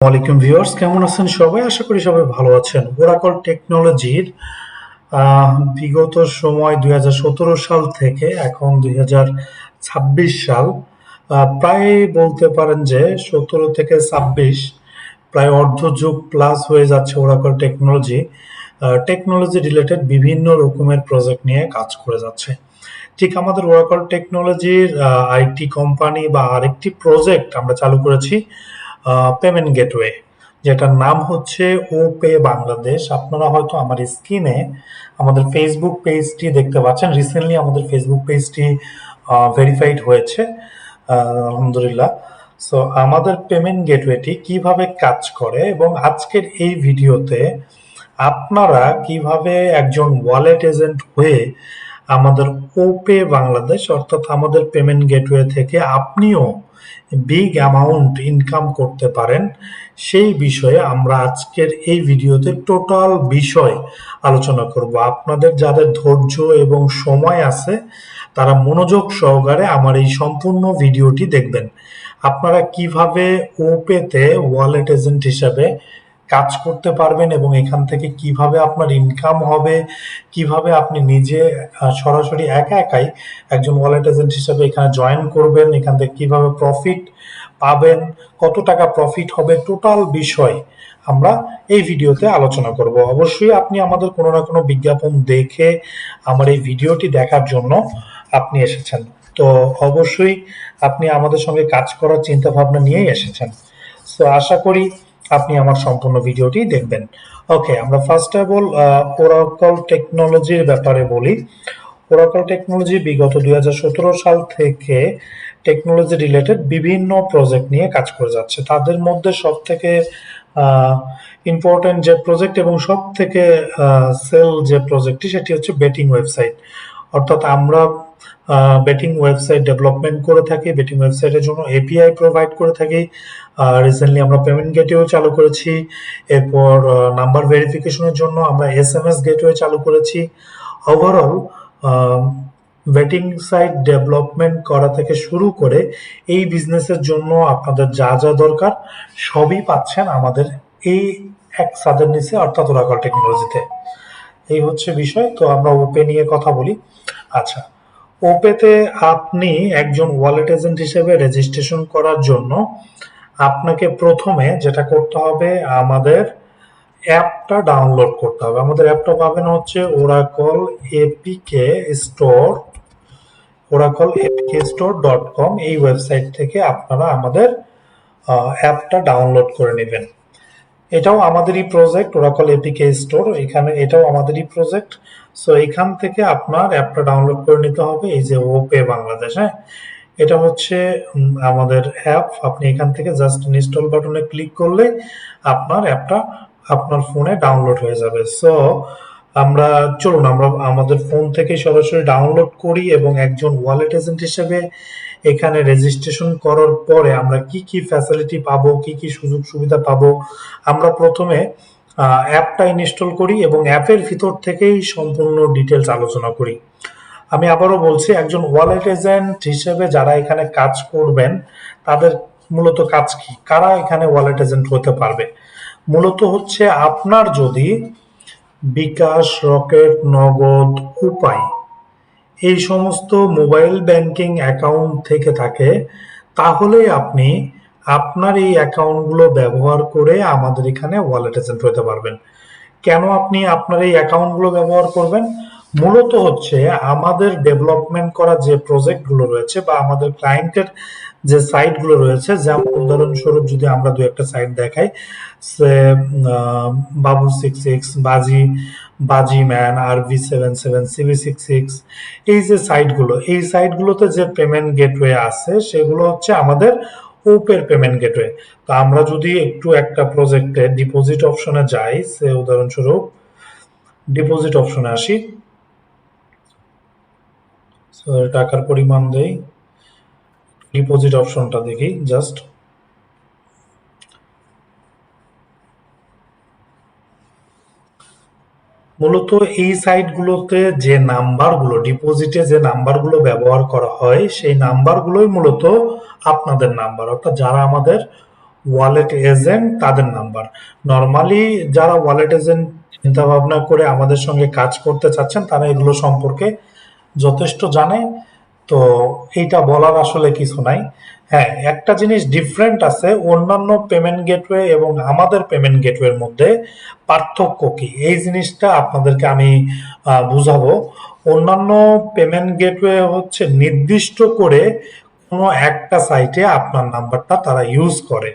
ওয়ালাইকুম ভিউয়ার্স, কেমন আছেন সবাই? আশা করি সবাই ভালো আছেন। ওরাকল টেকনোলজির বিগত সময় ২০১৭ সাল থেকে এখন ২০২৬ সাল, প্রায় বলতে পারেন যে ১৭ থেকে ২৬ প্রায় অর্ধযুগ প্লাস হয়ে যাচ্ছে ওরাকল টেকনোলজি রিলেটেড বিভিন্ন রকমের প্রজেক্ট নিয়ে কাজ করে যাচ্ছে। ঠিক আমাদের ওরাকল টেকনোলজির আরেকটি কোম্পানি বা আরেকটি প্রজেক্ট আমরা চালু করেছি, পেমেন্ট গেটওয়ে, যেটার নাম হচ্ছে ওপে বাংলাদেশ। আপনারা হয়তো আমার স্ক্রিনে আমাদের ফেসবুক পেজটি দেখতে পাচ্ছেন। রিসেন্টলি আমাদের ফেসবুক পেজটি ভেরিফাইড হয়েছে, আলহামদুলিল্লাহ। সো আমাদের পেমেন্ট গেটওয়েটি কিভাবে কাজ করে এবং আজকের এই ভিডিওতে আপনারা কিভাবে একজন ওয়ালেট এজেন্ট হয়ে আমাদের ওপে বাংলাদেশ অর্থাৎ আমাদের পেমেন্ট গেটওয়ে থেকে আপনিও বিগ অ্যামাউন্ট ইনকাম করতে পারেন, সেই বিষয়ে আমরা আজকের এই ভিডিওতে টোটাল বিষয় আলোচনা করব। আপনাদের যাদের ধৈর্য এবং সময় আছে তারা মনোযোগ সহকারে আমার এই সম্পূর্ণ ভিডিওটি দেখবেন। আপনারা কিভাবে ওপেতে ওয়ালেট এজেন্ট হিসাবে কাজ করতে পারবেন এবং এখান থেকে কিভাবে আপনার ইনকাম হবে, কিভাবে আপনি নিজে সরাসরি একা একাই একজন ওয়ালেট এজেন্ট হিসাবে এখানে জয়েন করবেন, এখান থেকে কিভাবে প্রফিট পাবেন, কত টাকা প্রফিট হবে, টোটাল বিষয় আমরা এই ভিডিওতে আলোচনা করব। অবশ্যই আপনি আমাদের কোনো না কোনো বিজ্ঞাপন দেখে আমার এই ভিডিওটি দেখার জন্য আপনি এসেছেন, তো অবশ্যই আপনি আমাদের সঙ্গে কাজ করার চিন্তা ভাবনা নিয়েই এসেছেন। তো আশা করি আপনি আমার সম্পূর্ণ ভিডিওটি দেখবেন। ওকে, আমরা ফার্স্ট অফ অল ওরাকল টেকনোলজির ব্যাপারে বলি। ওরাকল টেকনোলজি বিগত ২০১৭ সাল থেকে টেকনোলজি রিলেটেড বিভিন্ন প্রজেক্ট নিয়ে কাজ করে যাচ্ছে। তাদের মধ্যে সব থেকে ইম্পর্টেন্ট যে প্রজেক্ট এবং সব থেকে সেল যে প্রজেক্টটি, সেটি হচ্ছে বেটিং ওয়েবসাইট। অর্থাৎ আমরা বেটিং ওয়েবসাইট ডেভেলপমেন্ট করে থাকি, বেটিং ওয়েবসাইটের জন্য এপিআই প্রোভাইড করে থাকি। রিসেন্টলি আমরা পেমেন্ট গেটওয়ে চালু করেছি। এরপর নাম্বার ভেরিফিকেশনের জন্য আমরা এসএমএস গেটওয়ে চালু করেছি। ওভারঅল বেটিং সাইট ডেভেলপমেন্ট করা থেকে শুরু করে এই বিজনেসের জন্য আপনাদের যা যা দরকার সবই পাচ্ছেন আমাদের এই এক ছাদের নিচে, অর্থাৎ ওরাকল টেকনোলজিতে। এই হচ্ছে বিষয়। তো আমরা ওপে নিয়ে কথা বলি। আচ্ছা, ওপেতে আপনি একজন ওয়ালেট এজেন্ট হিসেবে রেজিস্ট্রেশন করার জন্য আপনাকে প্রথমে যেটা করতে হবে, আমাদের অ্যাপটা ডাউনলোড করতে হবে। আমাদের অ্যাপটা পাবেন হচ্ছে ওরাকল এপিকে স্টোর, oracle.apkstore.com। এই ওয়েবসাইট থেকে আপনারা আমাদের অ্যাপটা ডাউনলোড করে নেবেন। এটাও আমাদেরই প্রজেক্ট, ওরাকল এপিকে স্টোর, এখানে এটাও আমাদেরই প্রজেক্ট। সো এখান থেকে আপনার অ্যাপটা ডাউনলোড করে নিতে হবে। এই যে ওপে বাংলাদেশ, হ্যাঁ, এটা হচ্ছে আমাদের অ্যাপ। আপনি এখান থেকে জাস্ট ইনস্টল বাটনে ক্লিক করলে আপনার অ্যাপটা আপনার ফোনে ডাউনলোড হয়ে যাবে। সো আমরা চলুন আমরা আমাদের ফোন থেকে সরাসরি ডাউনলোড করি এবং একজন ওয়ালেট এজেন্ট হিসেবে এখানে রেজিস্ট্রেশন করার পরে আমরা কি কি ফ্যাসিলিটি পাবো, কি কি সুযোগ সুবিধা পাবো, আমরা প্রথমে অ্যাপটা ইনস্টল করি এবং অ্যাপের ভিতর থেকেই সম্পূর্ণ ডিটেলস আলোচনা করি। আমি আবারও বলছি, একজন ওয়ালেট এজেন্ট হিসেবে যারা এখানে কাজ করবেন তাদের মূলত কাজ কি, কারা এখানে ওয়ালেট এজেন্ট হতে পারবে? মূলত হচ্ছে আপনার যদি বিকাশ, রকেট, নগদ, উপায় এই সমস্ত মোবাইল ব্যাংকিং অ্যাকাউন্ট থেকে থাকে, তাহলে আপনি আপনার এই অ্যাকাউন্টগুলো ব্যবহার করে আমাদের এখানে ওয়ালেট এজেন্ট হতে পারবেন। কেন আপনি আপনার এই অ্যাকাউন্টগুলো ব্যবহার করবেন? মূলত হচ্ছে আমাদের ডেভেলপমেন্ট করা যে প্রজেক্টগুলো রয়েছে বা আমাদের ক্লায়েন্টের যে সাইটগুলো রয়েছে, যেমন উদাহরণস্বরূপ যদি আমরা দু একটা সাইট দেখাই, সে বাবু 66, বাজি ম্যান, RV77, CV66, এই যে সাইটগুলো, এই সাইটগুলোতে যে পেমেন্ট গেটওয়ে আছে সেগুলো হচ্ছে আমাদের ওপের পেমেন্ট গেটওয়ে। তো আমরা যদি একটু একটা প্রজেক্টে ডিপোজিট অপশনে যাই, সে উদাহরণস্বরূপ ডিপোজিট অপশনে আসি, টাকার পরিমাণ দেই, ডিপোজিট অপশনটা দেখি জাস্ট। মূলত এই সাইটগুলোতে যে নাম্বারগুলো, ডিপোজিটে যে নাম্বারগুলো ব্যবহার করা হয় সেই নাম্বারগুলোই মূলত আপনাদের নাম্বার, অর্থাৎ যারা আমাদের ওয়ালেট এজেন্ট তাদের নাম্বার। নরমালি যারা ওয়ালেট এজেন্ট চিন্তা ভাবনা করে আমাদের সঙ্গে কাজ করতে চাচ্ছেন তারা এগুলো সম্পর্কে যথেষ্ট জানে। তো এইটা বলার আসলে কিছু নাই। হ্যাঁ, একটা জিনিস ডিফারেন্ট আছে অন্যান্য পেমেন্ট গেটওয়ে এবং আমাদের পেমেন্ট গেটওয়ের মধ্যে পার্থক্য কি এই জিনিসটা আপনাদেরকে আমি বুঝাবো। অন্যান্য পেমেন্ট গেটওয়ে হচ্ছে নির্দিষ্ট করে কোনো একটা সাইটে আপনার নাম্বারটা তারা ইউজ করে।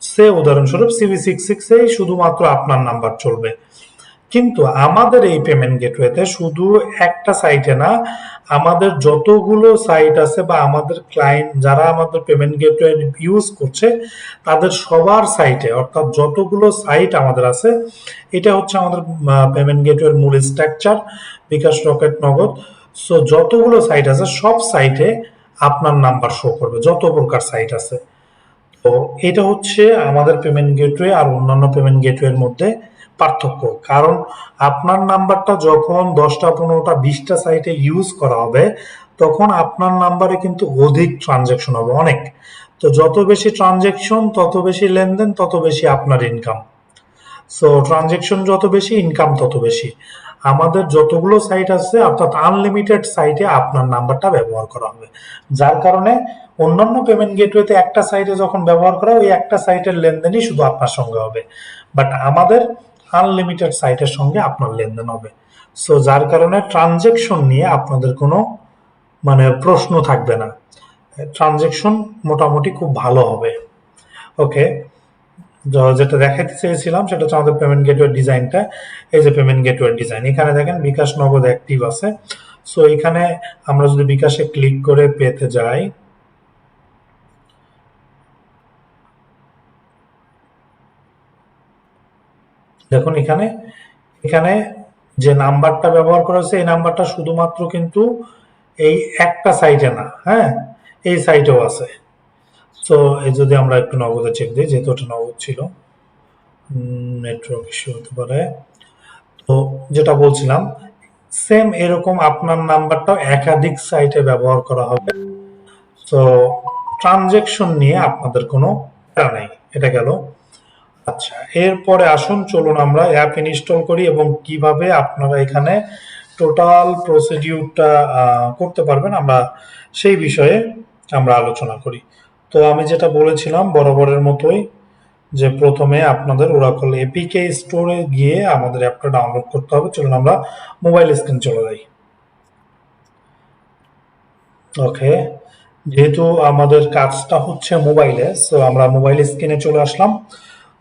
সে উদাহরণস্বরূপ CV66 শুধুমাত্র আপনার নাম্বার চলবে। কিন্তু আমাদের এই পেমেন্ট গেটওয়েতে শুধু একটা সাইটে না, আমাদের যতগুলো সাইট আছে বা আমাদের ক্লায়েন্ট যারা আমাদের পেমেন্ট গেটওয়ে ইউজ করছে তাদের সবার সাইটে, অর্থাৎ যতগুলো সাইট আমাদের আছে, এটা হচ্ছে আমাদের পেমেন্ট গেটওয়ের মূল স্ট্রাকচার, বিকাশ, রকেট, নগদ। সো যতগুলো সাইট আছে সব সাইটে আপনার নাম্বার শো করবে, যত প্রকার সাইট আছে। তো এটা হচ্ছে আমাদের পেমেন্ট গেটওয়ে আর অন্যান্য পেমেন্ট গেটওয়ের মধ্যে পার্থক্য। কারণ আপনার নাম্বারটা যখন 10টা 15টা 20টা সাইটে ইউজ করা হবে তখন আপনার নাম্বারে কিন্তু অধিক ট্রানজ্যাকশন হবে, অনেক। তো যত বেশি ট্রানজ্যাকশন তত বেশি লেনদেন তত বেশি আপনার ইনকাম। সো ট্রানজ্যাকশন যত বেশি ইনকাম তত বেশি। আমাদের যতগুলো সাইট আছে অর্থাৎ আনলিমিটেড সাইটে আপনার নাম্বারটা ব্যবহার করা হবে, যার কারণে অন্যান্য পেমেন্ট গেটওয়েতে একটা সাইটে যখন ব্যবহার করা ওই একটা সাইটের লেনদেনই শুধু আপনার সঙ্গে হবে, বাট আমাদের আনলিমিটেড সাইটের সঙ্গে আপনার লেনদেন হবে। সো যার কারণে ট্রানজ্যাকশন নিয়ে আপনাদের কোনো প্রশ্ন থাকবে না, ট্রানজ্যাকশন মোটামুটি খুব ভালো হবে। ওকে, যেটা দেখাতে চেয়েছিলাম সেটা হচ্ছে আমাদের পেমেন্ট গেটওয়ে ডিজাইনটা। এই যে পেমেন্ট গেটওয়ে ডিজাইন, এখানে দেখেন বিকাশ নগদ অ্যাক্টিভ আছে। সো এখানে আমরা যদি বিকাশে ক্লিক করে পেতে যাই, দেখুন এখানে এখানে যে নাম্বারটা ব্যবহার করা হয়েছে এই নাম্বারটা শুধুমাত্র কিন্তু এই একটা সাইটে না, হ্যাঁ, এই সাইটেও আছে। তো এই যদি আমরা একটু নগদে চেক দিই, যেহেতু ওটা নগদ ছিল, নেটওয়ার্ক ইস্যু হতে পারে। তো যেটা বলছিলাম, সেম এরকম আপনার নাম্বারটাও একাধিক সাইটে ব্যবহার করা হবে। তো ট্রানজেকশন নিয়ে আপনাদের কোনো প্যারা নাই। এটা গেল। আচ্ছা, এরপরে আসুন চলুন আমরা অ্যাপ ইনস্টল করি এবং কিভাবে আপনারা এখানে টোটাল প্রসিডিউরটা করতে পারবেন আমরা সেই বিষয়ে আমরা আলোচনা করি। তো আমি যেটা বলেছিলাম বরাবরের মতোই, যে প্রথমে আপনাদের ওরাকল এপিকে স্টোরে গিয়ে আমাদের অ্যাপটা ডাউনলোড করতে হবে। চলুন আমরা মোবাইল স্ক্রিন চলে যাই। ওকে, যেহেতু আমাদের কাজটা হচ্ছে মোবাইলে, সো আমরা মোবাইল স্ক্রিনে চলে আসলাম।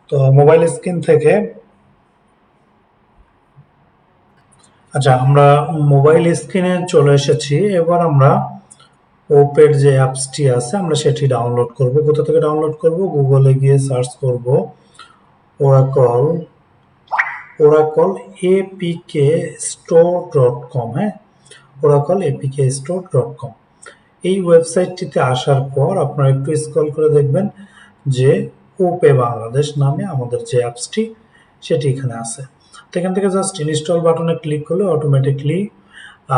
তো মোবাইল স্ক্রিন থেকে আচ্ছা, আমরা মোবাইল স্ক্রিনে চলে এসেছি। এবার আমরা ওপের যে অ্যাপসটি আছে আমরা সেটি ডাউনলোড করব। কোথা থেকে ডাউনলোড করব? গুগলে গিয়ে সার্চ করব Oracle Oracle APK store dot com. হ্যাঁ, Oracle APK store dot com. এই ওয়েবসাইটটিতে আসার পর আপনারা একটু স্ক্রল করে দেখবেন যে ওপে বাংলাদেশ নামে আমাদের যে অ্যাপসটি সেটি এখানে আছে। তো এখান থেকে জাস্ট ইনস্টল বাটনে ক্লিক করলে অটোমেটিকলি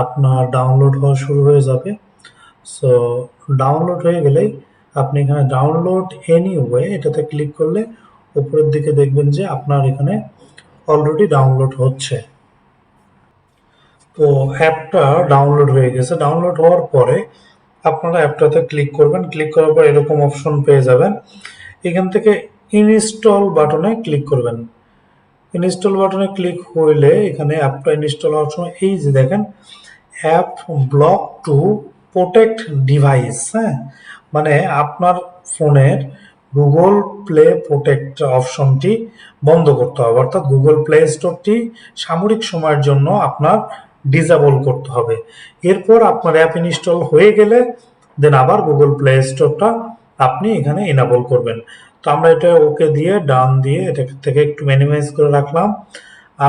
আপনার ডাউনলোড হওয়া শুরু হয়ে যাবে। সো ডাউনলোড হয়ে গেলেই আপনি এখানে ডাউনলোড এনিওয়ে এটাতে ক্লিক করলে উপরের দিকে দেখবেন যে আপনার এখানে অলরেডি ডাউনলোড হচ্ছে। তো অ্যাপটা ডাউনলোড হয়ে গেছে। ডাউনলোড হওয়ার পরে আপনারা অ্যাপটাতে ক্লিক করবেন। ক্লিক করার পর এরকম অপশন পেয়ে যাবেন। এখান থেকে ইনস্টল বাটনে ক্লিক করবেন। ইনস্টল বাটনে ক্লিক হইলে এখানে অ্যাপটা ইনস্টল হওয়ার সময় এই যে দেখেন app block to protect device. হ্যাঁ, মানে আপনার ফোনের গুগল প্লে প্রোটেক্ট অপশনটি বন্ধ করতে হবে, অর্থাৎ গুগল প্লে স্টোরটি সাময়িক সময়ের জন্য আপনার ডিসেবল করতে হবে। এরপর আপনার অ্যাপ ইনস্টল হয়ে গেলে দেন আবার গুগল প্লে স্টোরটা আপনি এখানে এনাবল করবেন। তো আমরা এটা ওকে দিয়ে ডান দিয়ে এটা থেকে একটু মিনিমাইজ করে রাখলাম।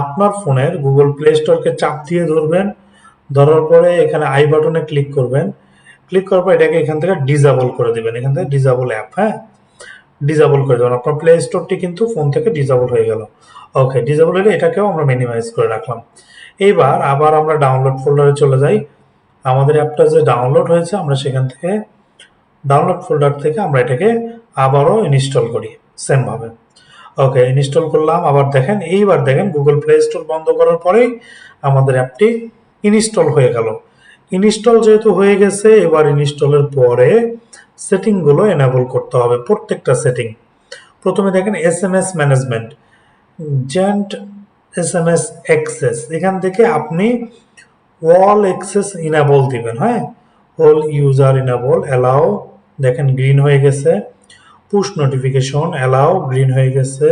আপনার ফোনের গুগল প্লে স্টোরকে চাপ দিয়ে ধরবেন, ধরার পরে এখানে আই বাটনে ক্লিক করবেন। ক্লিক করার পর এটাকে এখান থেকে ডিসেবল করে দিবেন, এখান থেকে ডিসেবল অ্যাপ। হ্যাঁ, ডিসেবল করে দেবেন। আপনার প্লে স্টোরটি কিন্তু ফোন থেকে ডিসেবল হয়ে গেল। ওকে, ডিসেবল হলে এটাকেও আমরা মিনিমাইজ করে রাখলাম। এইবার আবার আমরা ডাউনলোড ফোল্ডারে চলে যাই। আমাদের অ্যাপটা যে ডাউনলোড হয়েছে আমরা সেখান থেকে ডাউনলোড ফোল্ডার থেকে আমরা এটাকে আবারও ইনস্টল করি। সেম ভাবে। ওকে, ইনস্টল করলাম। আবার দেখেন, এইবার দেখেন গুগল প্লে স্টোর বন্ধ করার পরেই আমাদের অ্যাপটি ইনস্টল হয়ে গেল। ইনস্টল যেহেতু হয়ে গেছে, এবার ইনস্টলের পরে সেটিংগুলো এনাবল করতে হবে, প্রত্যেকটা সেটিং। প্রথমে দেখেন SMS management, gent SMS access, এখান থেকে আপনি অল অ্যাক্সেস ইনাবল দিবেন। হ্যাঁ, অল ইউজার ইনাবল, অ্যালাউ, দেখেন গ্রিন হয়ে গেছে। পুশ নোটিফিকেশন অ্যালাউ, গ্রিন হয়ে গেছে।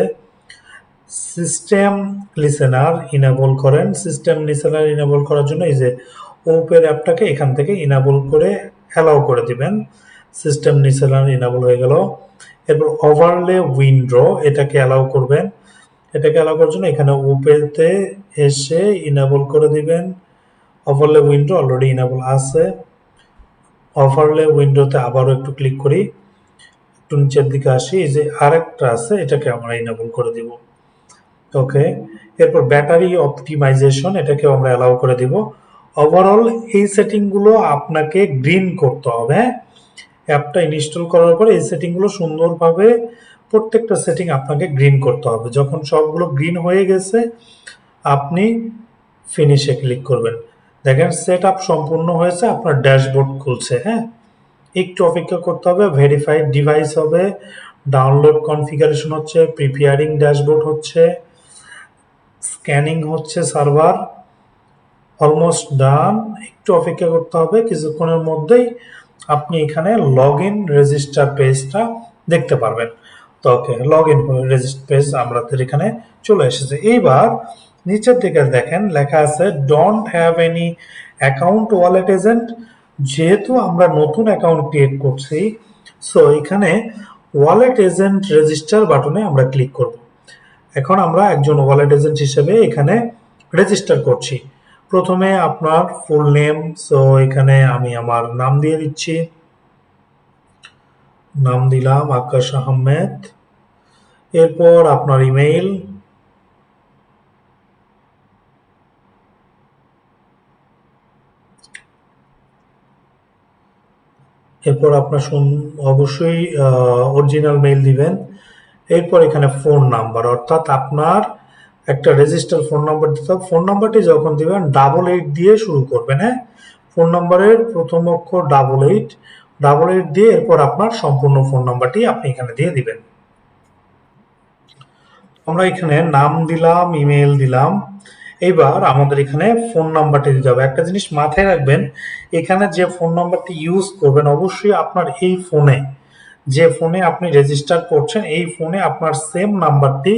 সিস্টেম লিসেনার ইনেবল করেন। সিস্টেম লিসেনার ইনেবল করার জন্য এই যে ওপের অ্যাপটাকে এখান থেকে ইনেবল করে অ্যালাউ করে দিবেন। সিস্টেম লিসেনার ইনেবল হয়ে গেল। এরপর ওভারলে উইন্ডো, এটাকে অ্যালাউ করবেন। এটাকে অ্যালাউ করার জন্য এখানে ওপেতে এসে ইনেবল করে দিবেন। ওভারলে উইন্ডো অলরেডি ইনেবল আছে। ওভারলে উইন্ডোতে আবারও একটু ক্লিক করি, একটু নিচের দিকে আসি, এই যে আরেকটা আছে এটাকে আমরা ইনেবল করে দিব। ওকে, এরপর ব্যাটারি অপটিমাইজেশন, এটাকেও আমরা অ্যালাউ করে দিব। ওভারঅল এই সেটিংগুলো আপনাকে গ্রিন করতে হবে। অ্যাপটা ইনস্টল করার পরে এই সেটিংগুলো সুন্দরভাবে প্রত্যেকটা সেটিং আপনাকে গ্রিন করতে হবে। যখন সবগুলো গ্রিন হয়ে গেছে, আপনি ফিনিশে ক্লিক করবেন। দেখেন সেট আপ সম্পূর্ণ হয়েছে, আপনার ড্যাশবোর্ড খুলছে। হ্যাঁ, একটু অপেক্ষা করতে হবে, ভেরিফাইড ডিভাইস হবে, ডাউনলোড কনফিগারেশন হচ্ছে, প্রিপেয়ারিং ড্যাশবোর্ড হচ্ছে, স্ক্যানিং হচ্ছে সার্ভার, অলমোস্ট ডান। একটু অপেক্ষা করতে হবে, কিছুক্ষণের মধ্যেই আপনি এখানে লগ ইন রেজিস্টার পেজটা দেখতে পারবেন। তো ওকে, লগ ইন রেজিস্টার পেজ আমাদের এখানে চলে এসেছে। এইবার নিচের দিকে দেখেন লেখা আছে don't have any account wallet agent. যেহেতু আমরা নতুন অ্যাকাউন্ট ক্রিয়েট করছি, সো এখানে ওয়ালেট এজেন্ট রেজিস্টার বাটনে আমরা ক্লিক করব। এখন আমরা একজন ওয়ালেট এজেন্ট হিসেবে এখানে রেজিস্টার করছি। প্রথমে আপনার ফুল নেম, সো এখানে আমি আমার নাম দিয়ে দিচ্ছি, নাম দিলাম আকাশ আহমেদ। এরপর আপনার ইমেইল, এরপর আপনার অবশ্যই অরিজিনাল মেইল দিবেন। এরপর এখানে ফোন নাম্বার, অর্থাৎ আপনার একটা রেজিস্টার ফোন নাম্বার দিতে হবে। ফোন নাম্বারটি যখন দিবেন 88 দিয়ে শুরু করবেন। হ্যাঁ, ফোন নাম্বারের প্রথম অক্ষর 88, 88 দিয়ে এরপর আপনার সম্পূর্ণ ফোন নাম্বারটি আপনি এখানে দিয়ে দিবেন। আমরা এখানে নাম দিলাম, ইমেল দিলাম। এবার আমাদের এখানে ফোন নাম্বারটি দিতে হবে। একটা জিনিস মাথায় রাখবেন, এখানে যে ফোন নাম্বারটি ইউজ করবেন অবশ্যই আপনার এই ফোনে, যে ফোনে আপনি রেজিস্টার করছেন এই ফোনে আপনার সেম নাম্বারটি,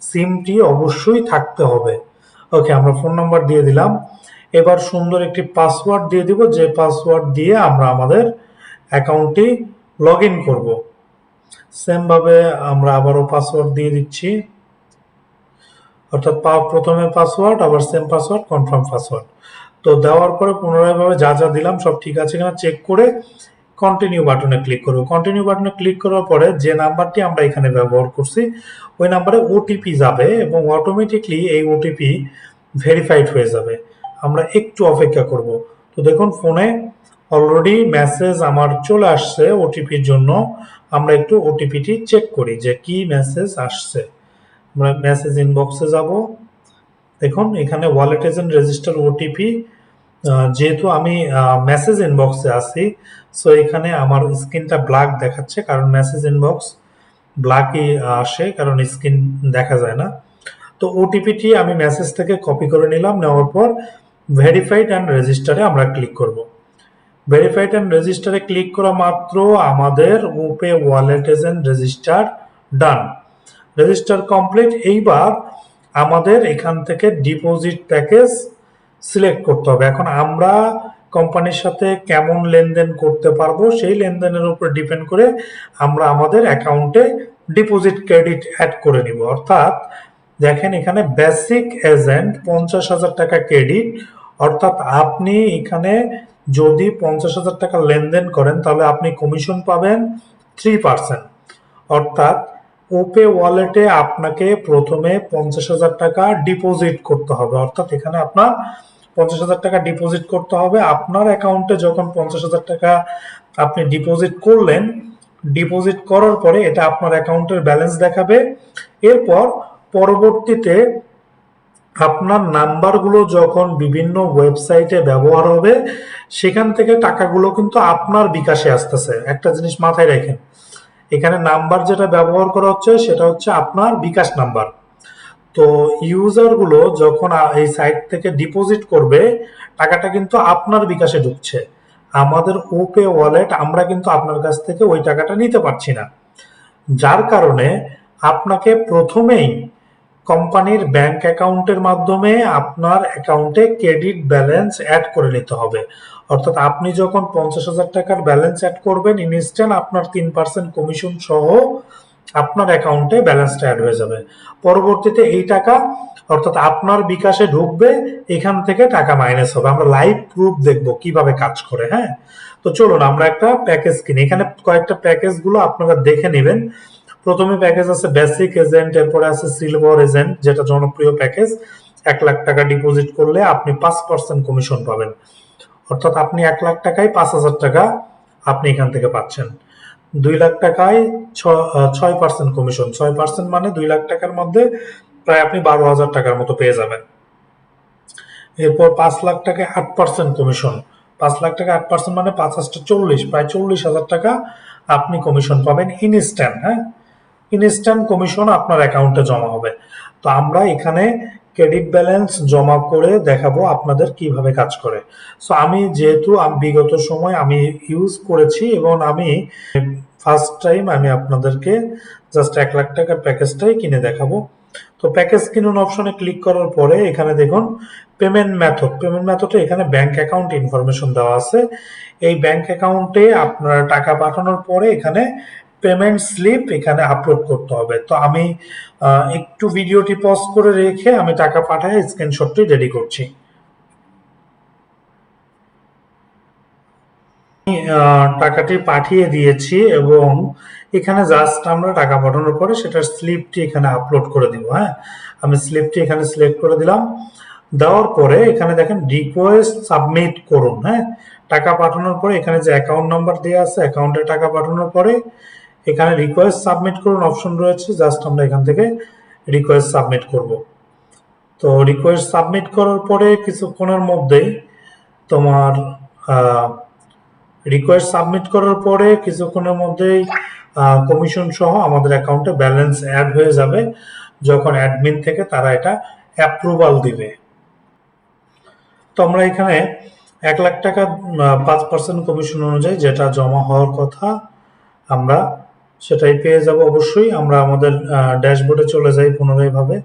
সিমটি অবশ্যই থাকতে হবে। ওকে, আমরা ফোন নাম্বার দিয়ে দিলাম। এবার সুন্দর একটি পাসওয়ার্ড দিয়ে দিব, যে পাসওয়ার্ড দিয়ে আমরা আমাদের অ্যাকাউন্টটি লগ ইন করবো। সেম ভাবে আমরা আবারও পাসওয়ার্ড দিয়ে দিচ্ছি, অর্থাৎ প্রথমে পাসওয়ার্ড, আবার সেম পাসওয়ার্ড, কনফার্ম পাসওয়ার্ড। তো দেওয়ার পরে পুনরায় ভাবে যা যা দিলাম সব ঠিক আছে কিনা চেক করে কন্টিনিউ বাটনে ক্লিক করব। কন্টিনিউ বাটনে ক্লিক করার পরে যে নাম্বারটি আমরা এখানে ব্যবহার করছি ওই নাম্বারে ওটিপি যাবে এবং অটোমেটিকলি এই ওটিপি ভেরিফাইড হয়ে যাবে। আমরা একটু অপেক্ষা করব। তো দেখুন ফোনে অলরেডি মেসেজ আমার চলে আসছে ওটিপির জন্য। আমরা একটু ওটিপিটি চেক করি যে কি মেসেজ আসছে। আমরা মেসেজ ইনবক্সে যাব। দেখুন এখানে ওয়ালেট এজেন্ট রেজিস্টার ওটিপি, যেহেতু আমি মেসেজ ইনবক্সে আছি, সো এখানে আমার স্ক্রিনটা ব্ল্যাক দেখাচ্ছে, কারণ মেসেজ ইনবক্স ব্ল্যাকই আসে, কারণ স্ক্রিন দেখা যায় না। তো ওটিপিটি আমি মেসেজ থেকে কপি করে নিলাম, নেওয়ার পর ভেরিফাইড অ্যান্ড রেজিস্টারে আমরা ক্লিক করব। ভেরিফাইড অ্যান্ড রেজিস্টারে ক্লিক করা মাত্র আমাদের ওপে ওয়ালেট এজেন্ট রেজিস্টার ডান, রেজিস্টার কমপ্লিট। এইবার আমাদের এখান থেকে ডিপোজিট প্যাকেজ সিলেক্ট করতে হবে। এখন আমরা কোম্পানির সাথে কেমন লেনদেন করতে পারবো সেই লেনদেনের উপর ডিপেন্ড করে আমরা আমাদের অ্যাকাউন্টে ডিপোজিট ক্রেডিট অ্যাড করে নিব। অর্থাৎ দেখেন এখানে বেসিক এজেন্ট 50,000 টাকা ক্রেডিট, অর্থাৎ আপনি এখানে যদি 50,000 টাকা লেনদেন করেন তাহলে আপনি কমিশন পাবেন 3%। অর্থাৎ ওপে ওয়ালেটে আপনাকে প্রথমে 50,000 টাকা ডিপোজিট করতে হবে। অর্থাৎ এখানে আপনার 50,000 টাকা ডিপোজিট করতে হবে। আপনার অ্যাকাউন্টে যখন 50,000 টাকা আপনি ডিপোজিট করলেন ডিপোজিট করার পরে এটা আপনার অ্যাকাউন্টের ব্যালেন্স দেখাবে। এরপর পরবর্তীতে আপনার নাম্বারগুলো যখন বিভিন্ন ওয়েবসাইটে ব্যবহার হবে, সেখান থেকে টাকাগুলো কিন্তু আপনার বিকাশে আসতেছে। একটা জিনিস মাথায় রাখেন, এখানে নাম্বার যেটা ব্যবহার করা হচ্ছে সেটা হচ্ছে আপনার বিকাশ নাম্বার। তো ইউজারগুলো যখন এই সাইট থেকে ডিপোজিট করবে, টাকাটা কিন্তু আপনার বিকাশে ঢুকছে। আমাদের ওপে ওয়ালেট আমরা কিন্তু আপনার কাছ থেকে ওই টাকাটা নিতে পারছি না। যার কারণে আপনাকে প্রথমেই কোম্পানির ব্যাংক অ্যাকাউন্টের মাধ্যমে আপনার অ্যাকাউন্টে ক্রেডিট ব্যালেন্স অ্যাড করে নিতে হবে। অর্থাৎ আপনি যখন 50,000 টাকার ব্যালেন্স অ্যাড করবেন, ইনস্ট্যান্ট আপনার 3% কমিশন সহ আপনার অ্যাকাউন্টে ব্যালেন্সটা অ্যাড হয়ে যাবে। পরবর্তীতে এই টাকা অর্থাৎ আপনার বিকাশে ঢুকবে, এখান থেকে টাকা মাইনাস হবে। আমরা লাইভ প্রুফ দেখবো কিভাবে কাজ করে। হ্যাঁ, তো চলুন আমরা একটা প্যাকেজ কিনি। এখানে কয়েকটা প্যাকেজ গুলো আপনারা দেখে নেবেন। প্রথমে প্যাকেজ আছে বেসিক এজেন্ট, এরপরে আছে সিলভার এজেন্ট, যেটা জনপ্রিয় প্যাকেজ। 1 লাখ টাকা ডিপোজিট করলে আপনি 5% কমিশন পাবেন। অর্থাৎ আপনি 1 লাখ টাকায় 5,000 টাকা আপনি এখান থেকে পাচ্ছেন। 2 লাখ টাকায় 6% কমিশন। 6% মানে 2 লাখ টাকার মধ্যে প্রায় আপনি 12,000 টাকার মতো পেয়ে যাবেন। এরপর 5 লাখ টাকায় 8% কমিশন। 5 লাখ টাকা 8% মানে 5 40, প্রায় 40,000 টাকা আপনি কমিশন পাবেন ইনস্ট্যান্ট। হ্যাঁ, ইনস্ট্যান্ট কমিশন আপনার অ্যাকাউন্টে জমা হবে। তো আমরা এখানে ক্রেডিট ব্যালেন্স জমা করে দেখাবো আপনাদের কিভাবে কাজ করে। সো আমি যেহেতু বিগত সময় আমি ইউজ করেছি এবং আমি ফার্স্ট টাইম আমি আপনাদেরকে জাস্ট 1 লাখ টাকার প্যাকেজটাই কিনে দেখাবো। তো প্যাকেজ কিনুন অপশনে ক্লিক করার পরে এখানে দেখুন পেমেন্ট মেথড। পেমেন্ট মেথডে এখানে ব্যাংক অ্যাকাউন্ট ইনফরমেশন দেওয়া আছে। এই ব্যাংক অ্যাকাউন্টে আপনার টাকা পাঠানোর পরে এখানে পেমেন্ট স্লিপ এখানে আপলোড করতে হবে। তো আমি একটু ভিডিওটি পজ করে রেখে আমি টাকা পাঠায় স্ক্রিনশটটি রেডি করছি। টাকাটি পাঠিয়ে দিয়েছি এবং এখানে জাস্ট আমরা টাকা পাঠানোর পরে সেটার স্লিপটি এখানে আপলোড করে দিব। হ্যাঁ, আমি স্লিপটি এখানে সিলেক্ট করে দিলাম। দেওয়ার পরে এখানে দেখেন রিকোয়েস্ট সাবমিট করুন। হ্যাঁ, টাকা পাঠানোর পরে এখানে যে অ্যাকাউন্ট নাম্বার দেওয়া আছে, অ্যাকাউন্টে টাকা পাঠানোর পরে এখানে রিকোয়েস্ট সাবমিট করুন অপশন রয়েছে। জাস্ট আমরা এখান থেকে রিকোয়েস্ট সাবমিট করব। তো রিকোয়েস্ট সাবমিট করার পরে কিছুক্ষণের মধ্যেই তোমার রিকোয়েস্ট সাবমিট করার পরে কিছুক্ষণের মধ্যেই কমিশন সহ আমাদের অ্যাকাউন্টে ব্যালেন্স অ্যাড হয়ে যাবে, যখন অ্যাডমিন থেকে তারা এটা অ্যাপ্রুভাল দিবে। তো আমরা এখানে 1 লাখ টাকা 5% কমিশন অনুযায়ী যেটা জমা হওয়ার কথা আমরা সেটাই পেয়ে যাব। অবশ্যই আমরা আমাদের ড্যাশবোর্ডে চলে যাই পুনরায় ভাবে,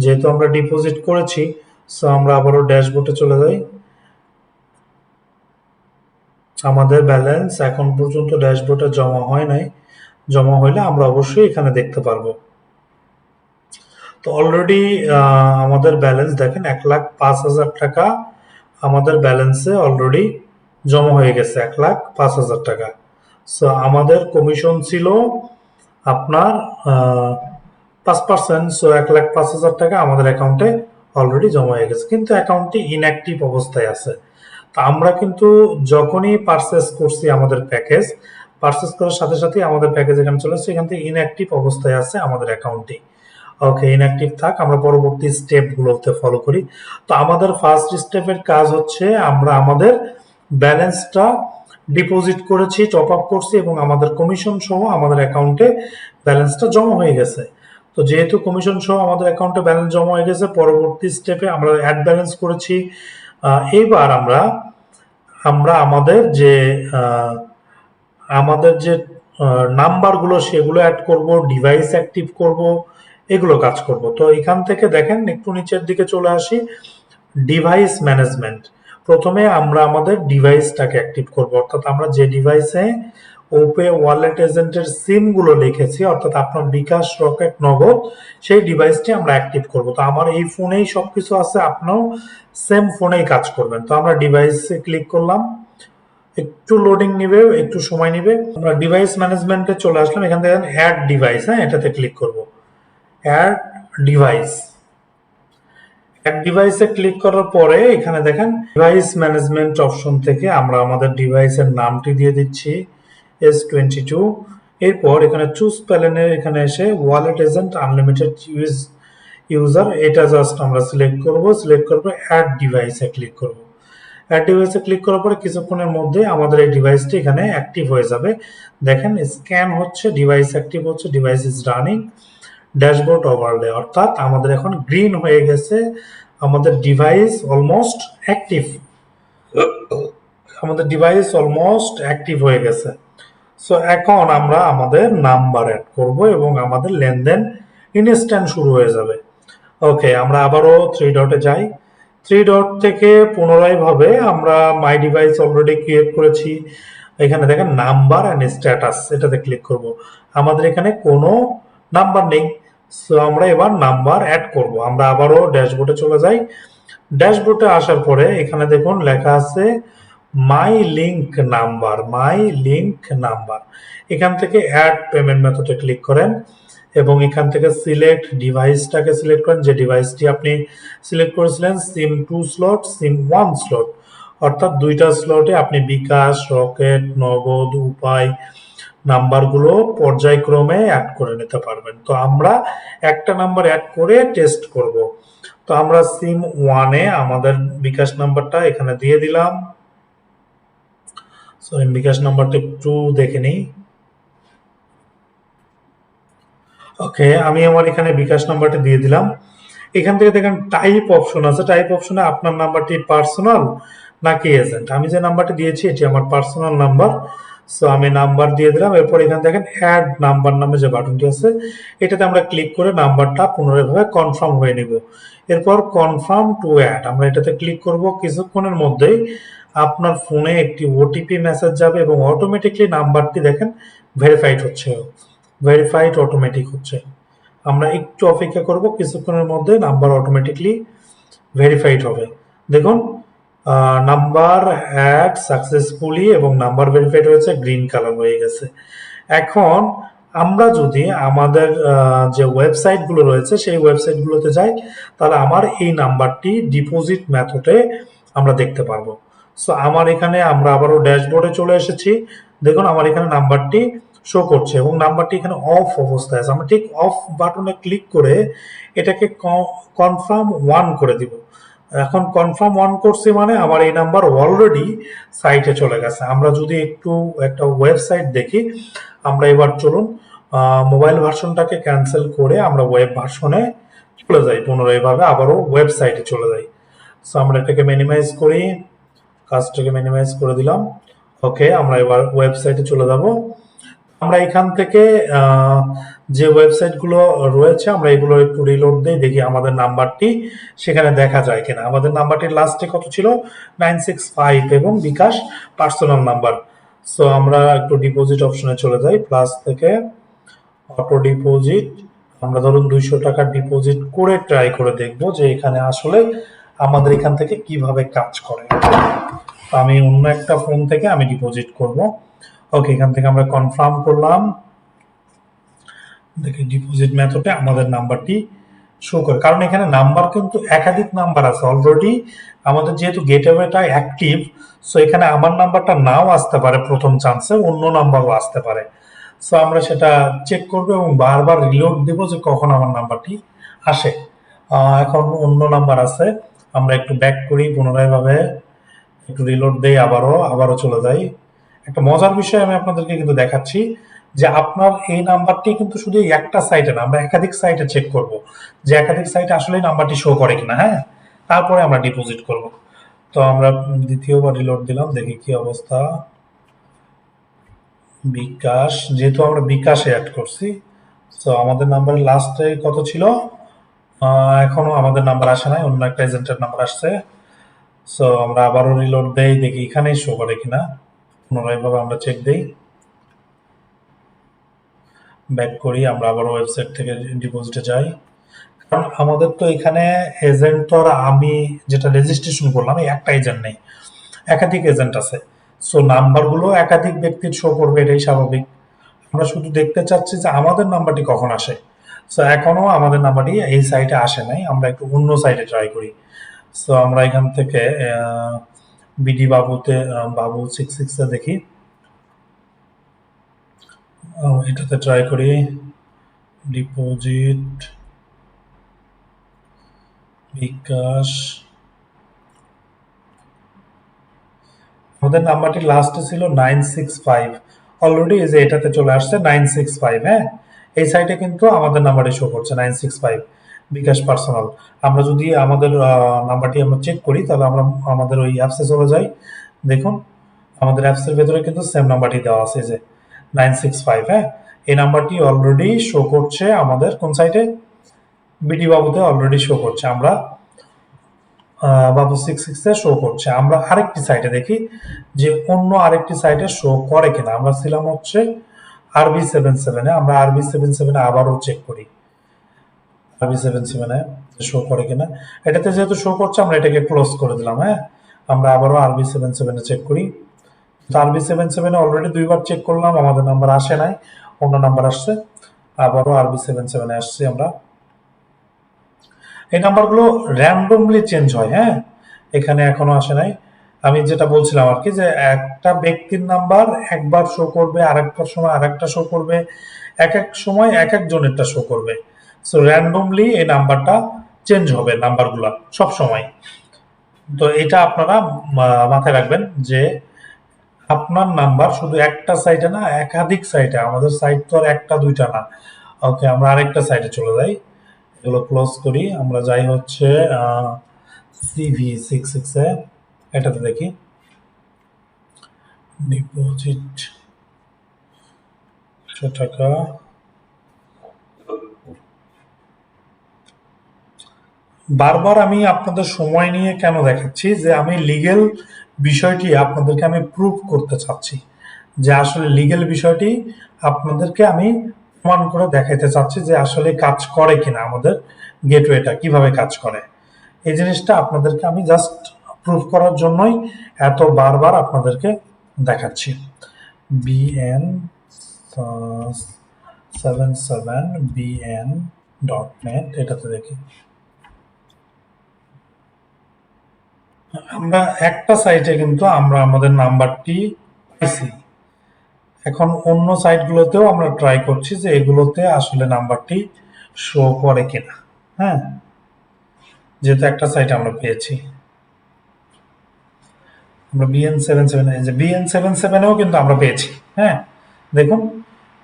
যেহেতু আমরা ডিপোজিট করেছি। সো আমরা আবারও ড্যাশবোর্ডে চলে যাই। আমাদের ব্যালেন্স এখন পর্যন্ত ড্যাশবোর্ডে জমা হয় নাই, জমা হইলে আমরা অবশ্যই এখানে দেখতে পারবো। তো অলরেডি আমাদের ব্যালেন্স দেখেন 1,05,000 টাকা আমাদের ব্যালেন্সে অলরেডি জমা হয়ে গেছে। 1,05,000 টাকা। সো আমাদের কমিশন ছিল আপনার 5%। সো 1,05,000 টাকা আমাদের অ্যাকাউন্টে অলরেডি জমা হয়ে গেছে, কিন্তু অ্যাকাউন্টটি ইনঅ্যাক্টিভ অবস্থায় আছে। তো আমরা কিন্তু যখনই পারচেস করছি আমাদের প্যাকেজ, পারচেস করার সাথে সাথে আমাদের প্যাকেজ এখানে চলে আসছে, এখান থেকে ইনঅ্যাক্টিভ অবস্থায় আছে আমাদের অ্যাকাউন্টটি। ওকে, ইনঅ্যাক্টিভ থাক, আমরা পরবর্তী স্টেপগুলোতে ফলো করি। তো আমাদের ফার্স্ট স্টেপের কাজ হচ্ছে আমরা আমাদের ব্যালেন্সটা ডিপোজিট করেছি, টপ আপ করছি এবং আমাদের কমিশন সহ আমাদের অ্যাকাউন্টে ব্যালেন্সটা জমা হয়ে গেছে। তো যেহেতু কমিশন সহ আমাদের অ্যাকাউন্টে ব্যালেন্স জমা হয়ে গেছে, পরবর্তী স্টেপে আমরা অ্যাড ব্যালেন্স করেছি। এবার আমরা আমরা আমাদের যে নাম্বারগুলো সেগুলো অ্যাড করব, ডিভাইস অ্যাক্টিভ করব, এগুলো কাজ করব। তো এখান থেকে দেখেন একটু নিচের দিকে চলে আসি, ডিভাইস ম্যানেজমেন্ট। প্রথমে আমরা আমাদের ডিভাইসটাকে অ্যাক্টিভ করব, অর্থাৎ আমরা যে ডিভাইসে ওপে ওয়ালেট এজেন্টের সিম গুলো লিখেছি, অর্থাৎ আপনার বিকাশ, রকেট, নগদ, সেই ডিভাইসটি আমরা অ্যাক্টিভ করব। তো আমার এই ফোনেই সবকিছু আছে, আপনিও সেম ফোনেই কাজ করবেন। তো আমরা ডিভাইসে ক্লিক করলাম, একটু লোডিং নিবে, একটু সময় নিবে। আমরা ডিভাইস ম্যানেজমেন্টে চলে আসলাম, এখান থেকে অ্যাড ডিভাইস, হ্যাঁ এটাতে ক্লিক করব। অ্যাড ডিভাইস, অ্যাড ডিভাইসে ক্লিক করার পরে এখানে দেখেন ডিভাইস ম্যানেজমেন্ট অপশন থেকে আমরা আমাদের ডিভাইসের নামটি দিয়ে দিচ্ছি S22। এরপর এখানে চুজ প্যানেলের এখানে এসে ওয়ালেট এজেন্ট আনলিমিটেড ইউজার, এটা জাস্ট আমরা সিলেক্ট করব অ্যাড ডিভাইসে ক্লিক করব। অ্যাড ডিভাইসে ক্লিক করার পরে কিছুক্ষণের মধ্যে আমাদের এই ডিভাইসটি এখানে অ্যাক্টিভ হয়ে যাবে। দেখেন স্ক্যান হচ্ছে, ডিভাইস অ্যাক্টিভ হচ্ছে, device is running, dashboard overlay, অর্থাৎ আমাদের এখন গ্রিন হয়ে গেছে, আমাদের ডিভাইস অলমোস্ট অ্যাক্টিভ, হয়ে গেছে। সো এখন আমরা আমাদের নাম্বার অ্যাড করব এবং আমাদের লেনদেন ইনস্ট্যান্ট শুরু হয়ে যাবে। ওকে, আমরা আবারও থ্রি ডটে যাই। থ্রি ডট থেকে পুনরায় ভাবে আমরা মাই ডিভাইস অলরেডি ক্রিয়েট করেছি, এখানে দেখেন নাম্বার অ্যান্ড স্ট্যাটাস, এটাতে ক্লিক করব। আমাদের এখানে কোনো নাম্বার নেই, সো আমরা এবার নাম্বার অ্যাড করব। আমরা আবারও ড্যাশবোর্ডে চলে যাই। ড্যাশবোর্ডে আসার পরে এখানে দেখুন লেখা আছে মাই লিঙ্ক নাম্বার। এখান থেকে অ্যাড পেমেন্ট মেথডে ক্লিক করেন এবং এখান থেকে সিলেক্ট ডিভাইসটাকে সিলেক্ট করেন, যে ডিভাইসটি আপনি সিলেক্ট করেছিলেন, সিম 2 স্লট, সিম 1 স্লট, অর্থাৎ দুইটা স্লটে আপনি বিকাশ, রকেট, নগদ, উপায় নাম্বারগুলো পর্যায়ক্রমে অ্যাড করে নিতে পারবেন। তো আমরা একটা নাম্বার অ্যাড করে টেস্ট করব। তো আমরা সিম 1-এ আমাদের বিকাশ নাম্বারটা এখানে দিয়ে দিলাম। সরি, বিকাশ নাম্বারটা একটু দেখে নিই। ওকে, আমি আমার এখানে বিকাশ নাম্বারটা দিয়ে দিলাম। এখান থেকে দেখেন টাইপ অপশন আছে, টাইপ অপশনে আপনার নাম্বারটি পার্সোনাল নাকি এজেন্ট। আমি যে নাম্বারটি দিয়েছি এটি আমার পার্সোনাল নাম্বার, সো আমি নাম্বার দিয়ে দিলাম। এরপর এখানে দেখেন অ্যাড নাম্বার নামে যে বাটনটি আছে, এটাতে আমরা ক্লিক করে নাম্বারটা পুনরায়ভাবে কনফার্ম হয়ে নিব। এরপর কনফার্ম টু অ্যাড আমরা এটাতে ক্লিক করব। কিছুক্ষণের মধ্যেই আপনার ফোনে একটি ওটিপি মেসেজ যাবে এবং অটোমেটিকলি নাম্বারটি দেখেন ভেরিফাইড অটোমেটিক হচ্ছে। আমরা একটু অপেক্ষা করব, কিছুক্ষণের মধ্যে নাম্বার অটোমেটিকলি ভেরিফাইড হবে। দেখুন নাম্বার অ্যাড সাকসেসফুলি এবং নাম্বার ভেরিফাইড হয়েছে, গ্রিন কালার হয়ে গেছে। এখন আমরা যদি আমাদের যে ওয়েবসাইটগুলো রয়েছে সেই ওয়েবসাইটগুলোতে যাই, তাহলে আমার এই নাম্বারটি ডিপোজিট মেথডে আমরা দেখতে পারবো। সো আমার এখানে আমরা আবারও ড্যাশবোর্ডে চলে এসেছি। দেখুন আমার এখানে নাম্বারটি শো করছে এবং নাম্বারটি এখানে অফ অবস্থায় আছে। আমরা ঠিক অফ বাটনে ক্লিক করে এটাকে কনফার্ম 1 করে দিব। এখন কনফার্ম 1 করছি মানে আমার এই নাম্বার অলরেডি সাইটে চলে গেছে। আমরা যদি একটু একটা ওয়েবসাইট দেখি, আমরা এবার চলুন মোবাইল ভার্সনটাকে ক্যান্সেল করে আমরা ওয়েব ভার্সনে চলে যাই, পুনরায় ভাবে আবারও ওয়েবসাইটে চলে যাই। সো আমরা এটাকে মিনিমাইজ করি, কাজটাকে মিনিমাইজ করে দিলাম। ওকে, আমরা এবার ওয়েবসাইটে চলে যাব। আমরা এখান থেকে যে ওয়েবসাইটগুলো রয়েছে আমরা এগুলো একটু রিলোড দিই, দেখি আমাদের নাম্বারটি সেখানে দেখা যায় কিনা। আমাদের নাম্বারটির লাস্টে কত ছিল, 965 এবং বিকাশ পার্সোনাল নাম্বার। সো আমরা একটু ডিপোজিট অপশনে চলে যাই, প্লাস থেকে অটো ডিপোজিট, আমরা ধরুন 200 টাকা ডিপোজিট করে ট্রাই করে দেখব যে এখানে আসলে আমাদের এখান থেকে কিভাবে কাজ করে। আমি অন্য একটা ফোন থেকে আমি ডিপোজিট করব। ওকে, এখান থেকে আমরা কনফার্ম করলাম। দেখি ডিপোজিট মেথডে আমাদের নাম্বারটি শো করে, কারণ এখানে নাম্বার কিন্তু একাধিক নাম্বার আছে অলরেডি। আমাদের যেহেতু গেটওয়েটা অ্যাক্টিভ, সো এখানে আমার নাম্বারটা নাও আসতে পারে, প্রথম চান্সে অন্য নাম্বারও আসতে পারে। সো আমরা সেটা চেক করব এবং বারবার রিলোড দিব যে কখন আমার নাম্বারটি আসে। এখন অন্য নাম্বার আছে, আমরা একটু ব্যাক করি, পুনরায় ভাবে একটু রিলোড দেই, আবারও চলে যাই। একটা মজার বিষয় আমি আপনাদেরকে কিন্তু দেখাচ্ছি যে আপনার এই নাম্বারটি কিন্তু শুধু একটা সাইটে না, আমরা একাধিক সাইটে চেক করব যে একাধিক সাইটে আসলে নাম্বারটি শো করে কিনা। হ্যাঁ, তারপরে আমরা ডিপোজিট করব। তো আমরা দ্বিতীয়বার রিলোড দিলাম, দেখি কি অবস্থা। বিকাশ, যেহেতু আমরা বিকাশে অ্যাড করছি, তো আমাদের নাম্বারের লাস্টে কত ছিল, এখনো আমাদের নাম্বার আসে নাই, অন্য একটা এজেন্টের নাম্বার আসছে। সো আমরা আবারও রিলোড দেই, দেখি এখানেই শো করে কিনা। পুনরায় ভাবে আমরা চেক দেই, ব্যাক করি, আমরা আবার ওয়েবসাইট থেকে ডিপোজিটে যাই। কারণ আমাদের তো এখানে এজেন্ট তো, আর আমি যেটা রেজিস্ট্রেশন করলাম এই একটা এজেন্ট নেই, একাধিক এজেন্ট আছে। সো নাম্বারগুলো একাধিক ব্যক্তির শো করবে, এটাই স্বাভাবিক। আমরা শুধু দেখতে চাচ্ছি যে আমাদের নাম্বারটি কখন আসে। সো এখনো আমাদের নাম্বারটি এই সাইটে আসে নাই, আমরা একটু অন্য সাইটে ট্রাই করি। সো আমরা এখান থেকে বিডি বাবুতে বাবু 66-এ দেখি। এটাতে ট্রাই করি। ডিপোজিট, বিকাশ। আমাদের নাম্বারটি লাস্টে ছিল 965। অলরেডি এই যে এটাতে চলে আসছে 965। হ্যাঁ, এই সাইটে কিন্তু আমাদের নাম্বারটি শো করছে 965 বিকাশ পার্সোনাল। আমরা যদি আমাদের নাম্বারটি আমরা চেক করি, তাহলে আমরা আমাদের ওই অ্যাপসে চলে যাই। দেখুন আমাদের অ্যাপসের ভেতরে কিন্তু সেম নাম্বারটি দেওয়া আছে, যে 965। হ্যাঁ, এই নাম্বারটি অলরেডি শো করছে আমাদের কোন সাইটে, বিডি বাবুতে অলরেডি শো করছে। আমরা বাবু 66 শো করছে। আমরা আরেকটি সাইটে দেখি যে অন্য আরেকটি সাইটে শো করে কিনা। আমরা ছিলাম হচ্ছে RB77-এ। আমরা RB77-এ আবারও চেক করি RB77-এ শো করে কিনা। এটাতে যেহেতু শো করছে, আমরা এটাকে ক্লোজ করে দিলাম। হ্যাঁ, আমরা আবারও RB77-এ চেক করি। RB77-এ অলরেডি দুইবার চেক করলাম, আমাদের নাম্বার আসে নাই, অন্য নাম্বার আসছে। আবারও RB77-এ আসছি আমরা। এই নাম্বারগুলো র্যান্ডমলি চেঞ্জ হয়। হ্যাঁ, এখানে এখনো আসে নাই। আমি যেটা বলছিলাম আর কি, যে একটা ব্যক্তির নাম্বার একবার শো করবে, আরেকটার সময় আরেকটা শো করবে, এক এক সময় এক একজনেরটা শো করবে। সো র্যান্ডমলি এই নাম্বারটা চেঞ্জ হবে, নাম্বারগুলা সব সময়। তো এটা আপনারা মাথায় রাখবেন যে আপনার নাম্বার শুধু একটা সাইটে না, একাধিক সাইটে। আমাদের সাইট তো আর একটা দুইটা না। ওকে, আমরা আরেকটা সাইটে চলে যাই, এগুলো ক্লোজ করি। আমরা যাই হচ্ছে CV66-এ, এটাতে দেখি ডিপোজিট টাকা। বারবার আমি আপনাদের সময় নিয়ে কেন দেখাচ্ছি, যে আমি লিগেল বিষয়টি আপনাদেরকে আমি প্রুভ করতে চাচ্ছি, যে আসলে লিগেল বিষয়টি আপনাদেরকে আমি প্রমাণ করে দেখাইতে চাচ্ছি যে আসলে কাজ করে কিনা, আমাদের গেটওয়েটা কিভাবে কাজ করে। এই জিনিসটা আপনাদেরকে আমি জাস্ট প্রুভ করার জন্যই এত বারবার আপনাদেরকে দেখাচ্ছি। bn77bn.net, এটাতে দেখি আমরা একটা সাইটে কিন্তু আমরা আমাদের নাম্বারটি পাইছি। এখন অন্য সাইটগুলোতেও আমরা ট্রাই করছি যে এগুলোতে আসলে নাম্বারটি শো করে কিনা। হ্যাঁ, যেহেতু একটা সাইট আমরা পেয়েছি। আমরা BN77, এই যে BN77-এও কিন্তু আমরা পেয়েছি। হ্যাঁ, দেখুন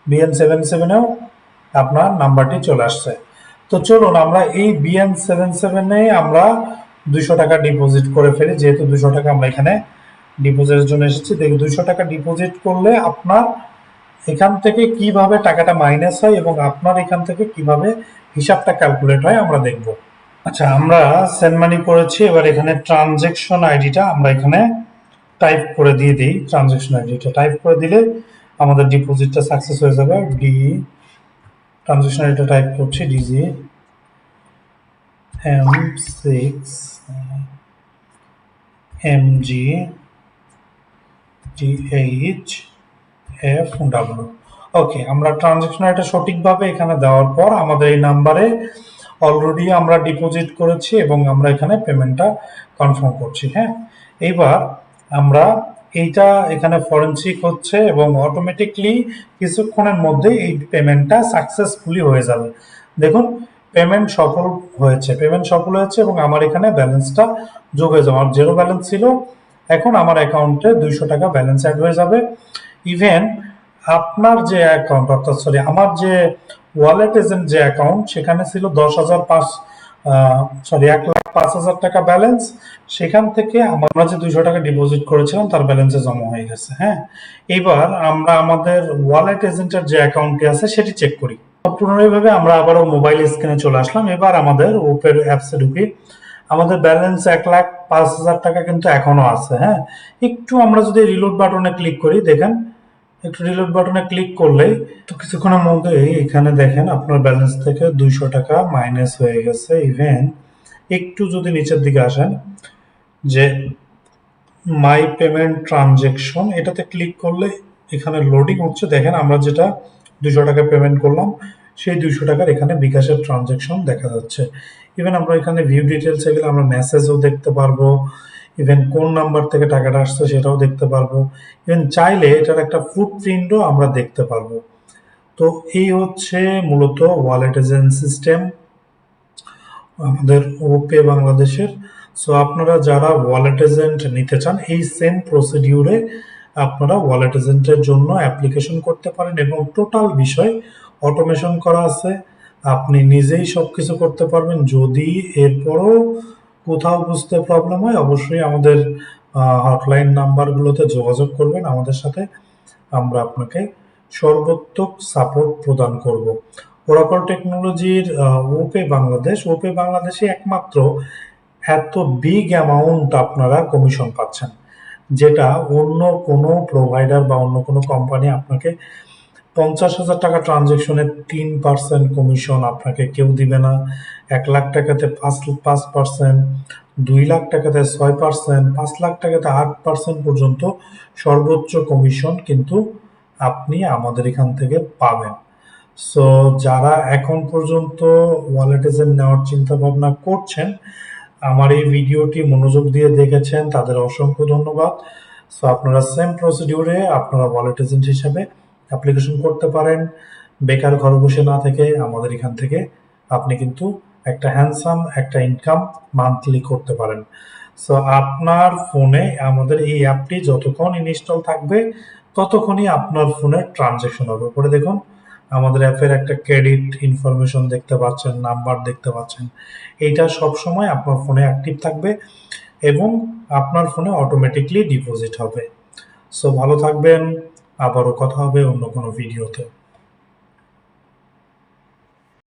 BN77-এও আপনার নাম্বারটি চলে আসছে। তো চলুন আমরা এই BN77-এ আমরা 200 টাকা ডিপোজিট করে ফেলি। যেহেতু 200 টাকা আমরা এখানে ডিপোজিটের জন্য এসেছি, দেখি 200 টাকা ডিপোজিট করলে আপনার এখান থেকে কিভাবে টাকাটা মাইনাস হয় এবং আপনার এখান থেকে কিভাবে হিসাবটা ক্যালকুলেট হয় আমরা দেখব। আচ্ছা, আমরা সেন্ড মানি করেছি। এবার এখানে ট্রানজেকশন আইডিটা আমরা এখানে টাইপ করে দিয়ে দিই। ট্রানজেকশন আইডিটা টাইপ করে দিলে আমাদের ডিপোজিটটা সাকসেস হয়ে যাবে। ট্রানজেকশন আইডিটা টাইপ করছি, ডিজি M6 MG THFW। ওকে, আমরা ট্রানজেকশন আইডিটা সঠিকভাবে এখানে দেওয়ার পর আমাদের এই নাম্বারে অলরেডি আমরা ডিপোজিট করেছি এবং আমরা এখানে পেমেন্টটা কনফার্ম করছি। হ্যাঁ, এইবার আমরা এইটা এখানে ফরেনসিক হচ্ছে এবং অটোমেটিকলি কিছুক্ষণের মধ্যে এই পেমেন্টটা সাকসেসফুলি হয়ে যাবে। দেখুন পেমেন্ট সফল হয়েছে, পেমেন্ট সফল হয়েছে এবং আমার এখানে ব্যালেন্সটা যোগ হয়ে যাবে। আমার জিরো ব্যালেন্স ছিল, এখন আমার অ্যাকাউন্টে 200 টাকা ব্যালেন্স অ্যাড হয়ে যাবে। ইভেন আপনার যে অ্যাকাউন্ট, অর্থাৎ সরি আমার যে ওয়ালেট এজেন্ট যে অ্যাকাউন্ট, সেখানে ছিল 1,05,000 টাকা ব্যালেন্স। সেখান থেকে আমরা যে 200 টাকা ডিপোজিট করেছিলাম তার ব্যালেন্সে জমা হয়ে গেছে। হ্যাঁ, এবার আমরা আমাদের ওয়ালেট এজেন্টের যে অ্যাকাউন্টটি আছে সেটি চেক করি। পুনরায়ভাবে আমরা আবারও মোবাইল স্ক্রিনে চলে আসলাম। এবার আমাদের ওপের অ্যাপসে ঢুকি। আমাদের ব্যালেন্স 1,05,000 টাকা কিন্তু এখনো আছে। হ্যাঁ, একটু আমরা যদি রিলোড বাটনে ক্লিক করি, দেখেন একটু রিলোড বাটনে ক্লিক করলেই তো কিছুক্ষণের মধ্যেই এখানে দেখেন আপনার ব্যালেন্স থেকে 200 টাকা মাইনাস হয়ে গেছে। ইভেন একটু যদি নিচের দিকে আসেন, যে মাই পেমেন্ট ট্রানজেকশন, এটাতে ক্লিক করলে এখানে লোডিং হচ্ছে। দেখেন আমরা যেটা 200 টাকা পেমেন্ট করলাম, সেই 200 টাকার এখানে বিকাশের ট্রানজেকশন দেখা যাচ্ছে। ইভেন আমরা এখানে ভিউ ডিটেলসে গেলে আমরা মেসেজও দেখতে পারবো, ইভেন কোন নাম্বার থেকে টাকাটা আসছে সেটাও দেখতে পারবো। ইভেন চাইলে এটার একটা ফুটপ্রিন্টও আমরা দেখতে পারবো। তো এই হচ্ছে মূলত ওয়ালেট এজেন্ট সিস্টেম আমাদের ওপে বাংলাদেশের। সো আপনারা যারা ওয়ালেট এজেন্ট নিতে চান এই সেম প্রসিডিউরে আপনারা ওয়ালেট এজেন্টের জন্য অ্যাপ্লিকেশন করতে পারেন এবং টোটাল বিষয় অটোমেশন করা আছে। আপনি নিজেই সবকিছু করতে পারবেন। যদি এরপরও কোথাও বুঝতে প্রবলেম হয় অবশ্যই আমাদের হটলাইন নাম্বারগুলোতে যোগাযোগ করবেন আমাদের সাথে। আমরা আপনাকে সর্বোত্তক সাপোর্ট প্রদান করব। ওরাকল টেকনোলজির ওপে বাংলাদেশে একমাত্র এত বিগ অ্যামাউন্ট আপনারা কমিশন পাচ্ছেন, যেটা অন্য কোনো প্রোভাইডার বা অন্য কোনো কোম্পানি আপনাকে 50,000 টাকা ট্রানজেকশনে 3% কমিশন আপনাকে কেউ দিবে না। 1 লাখ টাকাতে 5%, 2 লাখ টাকাতে 6%, 5 লাখ টাকাতে 8% পর্যন্ত সর্বোচ্চ কমিশন কিন্তু আপনি আমাদের এখান থেকে পাবেন। সো যারা এখন পর্যন্ত ওয়ালেট এজেন্ট নেওয়ার চিন্তা ভাবনা করছেন, আমার এই ভিডিওটি মনোযোগ দিয়ে দেখেছেন, তাদের অসংখ্য ধন্যবাদ। সো আপনারা সেম প্রসিডিউরে আপনারা ওয়ালেট এজেন্ট হিসাবে অ্যাপ্লিকেশন করতে পারেন। বেকার ঘরে বসে না থেকে আমাদের এখান থেকে আপনি কিন্তু একটা হ্যান্ডসাম একটা ইনকাম মান্থলি করতে পারেন। সো আপনার ফোনে আমাদের এই অ্যাপটি যতক্ষণ ইনস্টল থাকবে ততক্ষণই আপনার ফোনে ট্রানজেকশন হবে। উপরে দেখুন আমাদের অ্যাপের একটা ক্রেডিট ইনফরমেশন দেখতে পাচ্ছেন, নাম্বার দেখতে পাচ্ছেন। এইটা সবসময় আপনার ফোনে অ্যাক্টিভ থাকবে এবং আপনার ফোনে অটোমেটিকলি ডিপোজিট হবে। সো ভালো থাকবেন, আবারও কথা হবে অন্য কোনো ভিডিওতে।